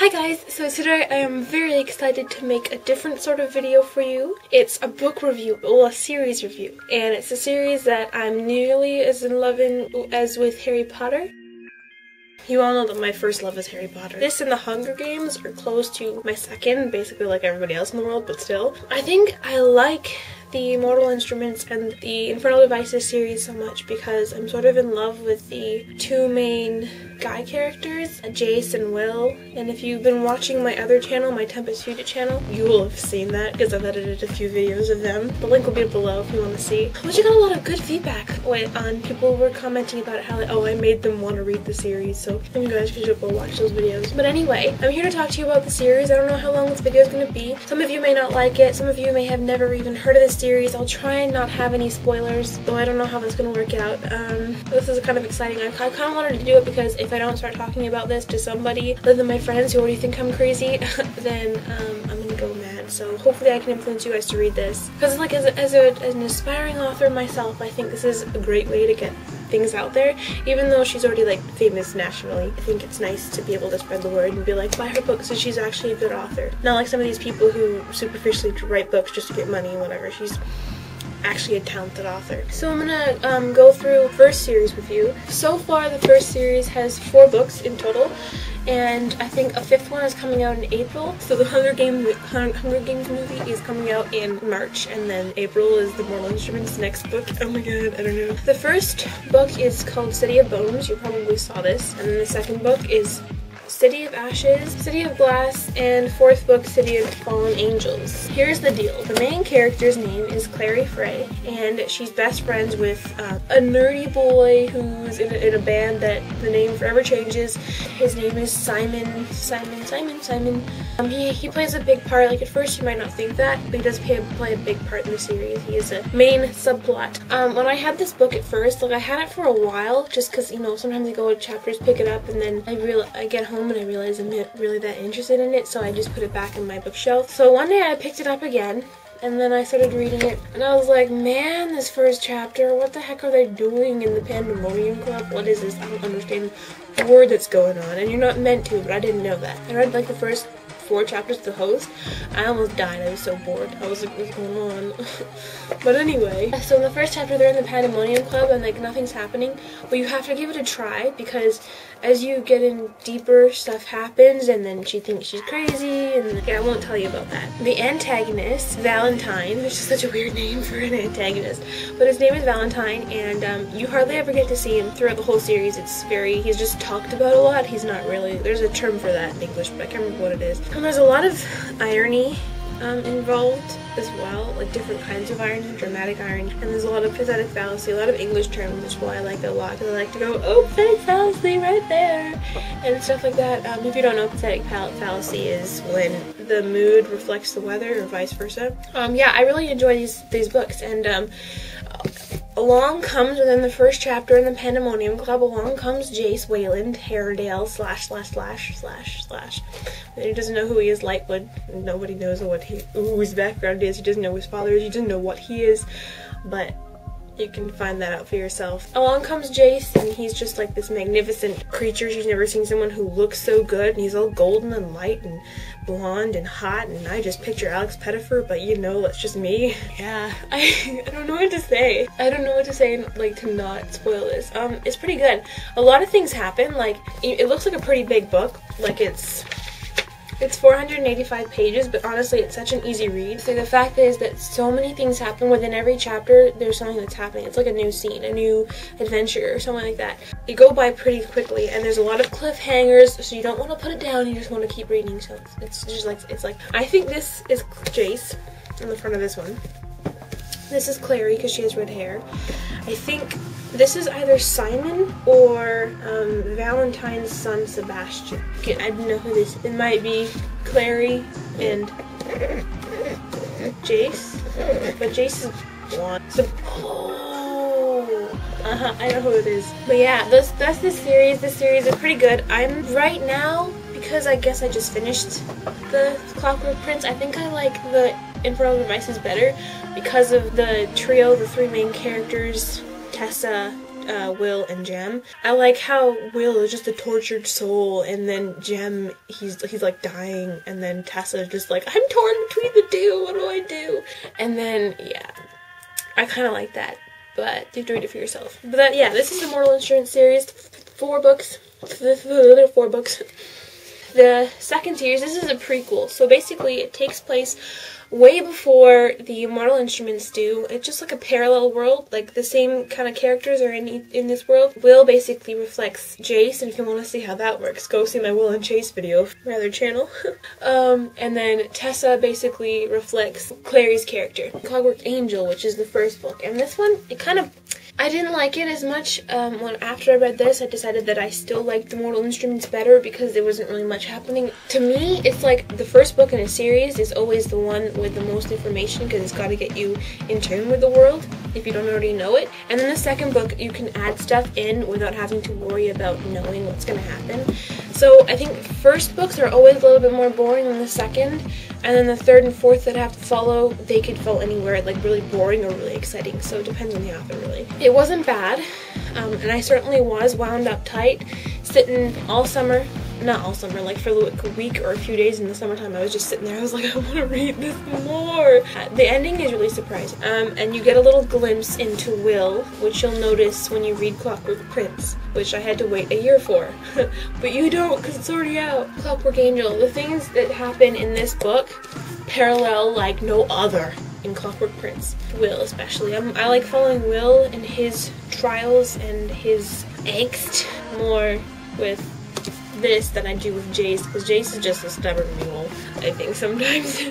Hi guys, so today I am very excited to make a different sort of video for you. It's a book review, well a series review, and it's a series that I'm nearly as in love as with Harry Potter. You all know that my first love is Harry Potter. This and the Hunger Games are close to my second, basically like everybody else in the world, but still. I think I like the Mortal Instruments and the Infernal Devices series so much because I'm sort of in love with the two main guy characters, Jace and Will. And if you've been watching my other channel, my Tempest Future channel, you will have seen that because I've edited a few videos of them. The link will be below if you want to see. But you got a lot of good feedback on people were commenting about how, oh, I made them want to read the series, so you guys should go watch those videos. But anyway, I'm here to talk to you about the series. I don't know how long this video is going to be. Some of you may not like it. Some of you may have never even heard of this series. I'll try and not have any spoilers, though I don't know how that's going to work out. This is kind of exciting. I kind of wanted to do it because if I don't start talking about this to somebody other than my friends who already think I'm crazy, then I'm going to go mad. So hopefully I can influence you guys to read this. Because like as an aspiring author myself, I think this is a great way to get things out there. Even though she's already like famous nationally, I think it's nice to be able to spread the word and be like, buy her books, so she's actually a good author. Not like some of these people who superficially write books just to get money and whatever. She's actually a talented author. So I'm gonna go through first series with you. So far the first series has 4 books in total, and I think a 5th one is coming out in April. So the Hunger Games movie is coming out in March, and then April is the Mortal Instruments next book. Oh my god, I don't know. The first book is called City of Bones. You probably saw this. And then the second book is City of Ashes, City of Glass, and 4th book, City of Fallen Angels. Here's the deal. The main character's name is Clary Frey, and she's best friends with a nerdy boy who's in a band that the name forever changes. His name is Simon. He plays a big part. Like at first you might not think that, but he does play a big part in the series. He is a main subplot. When I had this book at first, like I had it for a while, just because, you know, sometimes I go to chapters, pick it up, and then I get home and I realized I'm not really that interested in it, so I just put it back in my bookshelf. So one day I picked it up again, and then I started reading it, and I was like, man, this first chapter, what the heck are they doing in the Pandemonium Club? What is this? I don't understand the word that's going on, and you're not meant to, but I didn't know that. I read like the first 4 chapters of The Host. I almost died. I was so bored. I was like, what's going on? But anyway, so in the first chapter they're in the Pandemonium Club and like nothing's happening, but you have to give it a try because as you get in deeper, stuff happens, and then she thinks she's crazy, and yeah, I won't tell you about that. The antagonist, Valentine, which is such a weird name for an antagonist, but his name is Valentine, and you hardly ever get to see him throughout the whole series. He's just talked about a lot. He's not really, there's a term for that in English, but I can't remember what it is. And there's a lot of irony involved as well, like different kinds of irony, dramatic irony, and there's a lot of pathetic fallacy, a lot of English terms, which is why I like it a lot, because I like to go, oh, pathetic fallacy right there, and stuff like that. If you don't know, pathetic fallacy is when the mood reflects the weather, or vice versa. Yeah, I really enjoy these books, and along comes, within the first chapter in the Pandemonium Club, along comes Jace Wayland Haredale / He doesn't know who he is, Lightwood. Nobody knows who his background is. He doesn't know who his father is. He doesn't know what he is, but you can find that out for yourself. Along comes Jace, and he's just like this magnificent creature. She's never seen someone who looks so good, and he's all golden and light and blonde and hot, and I just picture Alex Pettyfer, but you know, that's just me. Yeah, I don't know what to say. I don't know what to say, like, to not spoil this. It's pretty good. A lot of things happen. Like, it looks like a pretty big book. Like, it's 485 pages, but honestly, it's such an easy read. So the fact is that so many things happen within every chapter. There's something that's happening. It's like a new scene, a new adventure, or something like that. You go by pretty quickly, and there's a lot of cliffhangers, so you don't want to put it down. You just want to keep reading. So it's just like, I think this is Jace on the front of this one. This is Clary because she has red hair. I think this is either Simon or Valentine's son, Sebastian. Okay, I don't know who this is. It might be Clary and Jace, but Jace is blonde. So, I know who it is. But yeah, that's this series. This series is pretty good. I'm right now, because I guess I just finished the Clockwork Prince, I think I like the Infernal Devices better because of the trio, the 3 main characters, Tessa, Will and Jem. I like how Will is just a tortured soul, and then Jem, he's like dying, and then Tessa's just like, I'm torn between the two, what do I do? And then, yeah, I kind of like that, but you have to read it for yourself. But yeah, this is the Mortal Instruments series, 4 books, 4 books. The second series, this is a prequel, so basically it takes place way before the Mortal Instruments do. It's just like a parallel world, like the same kind of characters are in this world. Will basically reflects Jace, and if you want to see how that works, go see my Will and Chase video, my other channel. And then Tessa basically reflects Clary's character, Clockwork Angel, which is the first book. And this one, I didn't like it as much. After I read this, I decided that I still liked the Mortal Instruments better because there wasn't really much happening. To me, it's like the first book in a series is always the one with the most information because it's got to get you in tune with the world if you don't already know it. And then the second book, you can add stuff in without having to worry about knowing what's going to happen. So I think first books are always a little bit more boring than the second. And then the third and fourth that have to follow, they could fall anywhere, like really boring or really exciting. So it depends on the author, really. It wasn't bad, and I certainly was wound up tight, sitting all summer, not all summer, like for like a week or a few days in the summertime. I was just sitting there. I was like, I want to read this more. The ending is really surprising, and you get a little glimpse into Will, which you'll notice when you read Clockwork Prince, which I had to wait a year for. But you don't, because it's already out. Clockwork Angel. The things that happen in this book parallel like no other in Clockwork Prince. Will especially. I like following Will and his trials and his angst more with this than I do with Jace, because Jace is just a stubborn mule, I think, sometimes.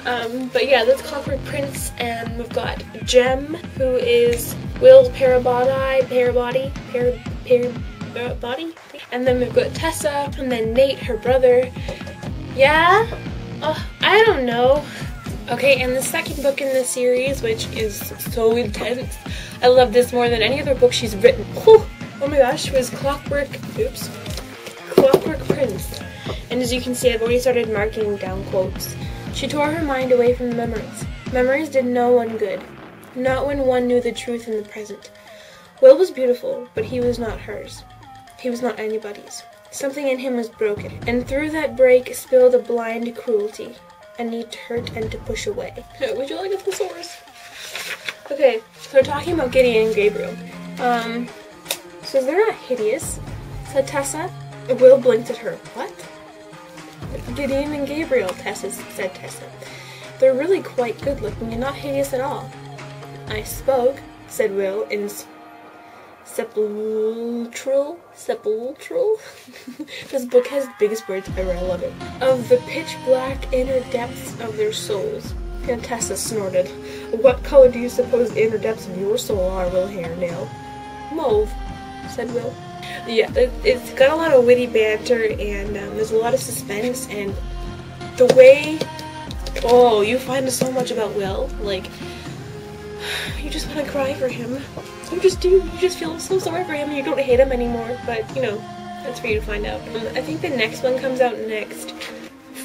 But yeah, that's Clockwork Prince, and we've got Jem, who is Will's parabody, and then we've got Tessa, and then Nate, her brother. Yeah? I don't know. Okay, and the second book in the series, which is so intense, I love this more than any other book she's written. Oh my gosh, was Clockwork Prince. And as you can see, I've already started marking down quotes. She tore her mind away from the memories. Memories did no one good, not when one knew the truth in the present. Will was beautiful, but he was not hers. He was not anybody's. Something in him was broken, and through that break spilled a blind cruelty, a need to hurt and to push away. Would you like a thesaurus? Okay, so we're talking about Gideon and Gabriel. So they're not hideous, said Tessa. Will blinked at her. What? Gideon and Gabriel, said Tessa. They're really quite good looking and not hideous at all. I spoke, said Will, in sepulchral. This book has the biggest words ever, I love it. Of the pitch black inner depths of their souls. And Tessa snorted. What color do you suppose the inner depths of your soul are, Will Hairnail? Mauve, said Will. Yeah, it's got a lot of witty banter, and there's a lot of suspense, and the way, you find out so much about Will, like, you just want to cry for him. You just do. You just feel so sorry for him, and you don't hate him anymore, but, you know, that's for you to find out. I think the next one comes out next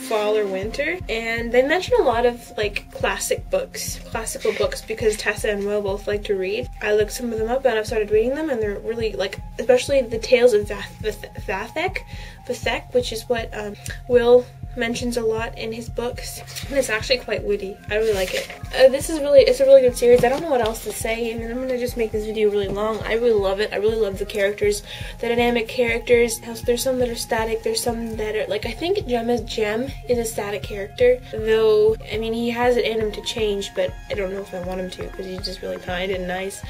fall or winter, and they mention a lot of like classical books, because Tessa and Will both like to read. I looked some of them up and I've started reading them, and they're really, like, especially the Tales of Vathek, which is what Will mentions a lot in his books, and it's actually quite witty. I really like it. It's a really good series. I don't know what else to say. I mean, I'm gonna just make this video really long. I really love it. I really love the characters, the dynamic characters. There's some that are static, there's some that are, like, I think Jem is a static character, though, I mean, he has it in him to change, but I don't know if I want him to, because he's just really kind and nice.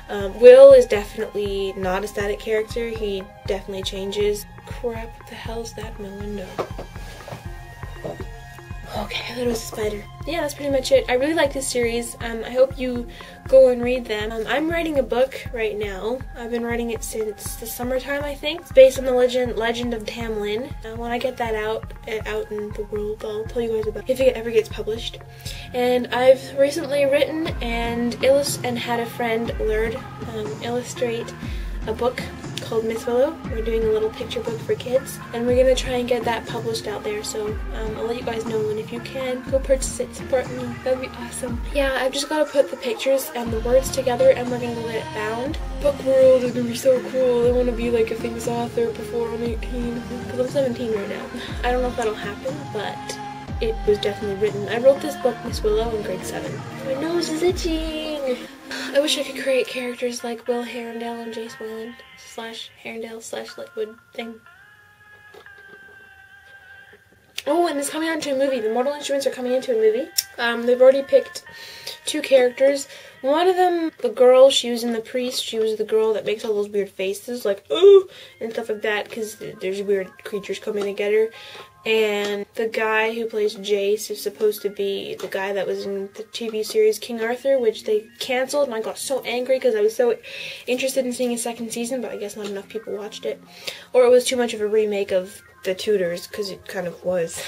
Will is definitely not a static character. He definitely changes. Crap, what the hell's that in my window? Okay, I thought it was a spider. Yeah, that's pretty much it. I really like this series. I hope you go and read them. I'm writing a book right now. I've been writing it since the summertime, I think. It's based on the legend of Tamlin. When I get that out in the world, I'll tell you guys about it if it ever gets published. And I've recently written and had a friend, Lurd, illustrate a book called Miss Willow. We're doing a little picture book for kids, and we're gonna try and get that published out there. So I'll let you guys know, and if you can, go purchase it, support me. That'd be awesome. Yeah, I've just gotta put the pictures and the words together, and we're gonna get it bound. Book world is gonna be so cool. I want to be like a famous author before I'm 18, because I'm 17 right now. I don't know if that'll happen, but it was definitely written. I wrote this book, Miss Willow, in grade 7. My nose is itching. I wish I could create characters like Will Herondale and Jace Wayland / Herondale / Liquid thing. Oh, and it's coming out into a movie. The Mortal Instruments are coming into a movie. They've already picked 2 characters. One of them, the girl, she was in The Priest. She was the girl that makes all those weird faces, like, ooh, and stuff like that, because there's weird creatures coming to get her. And the guy who plays Jace is supposed to be the guy that was in the TV series King Arthur, which they canceled, and I got so angry because I was so interested in seeing a 2nd season, but I guess not enough people watched it. Or it was too much of a remake of The Tudors, because it kind of was.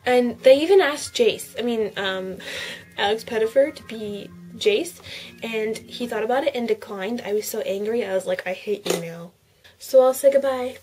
And they even asked Alex Pettyfer to be Jace, and he thought about it and declined. I was so angry. I was like, I hate you now. So I'll say goodbye.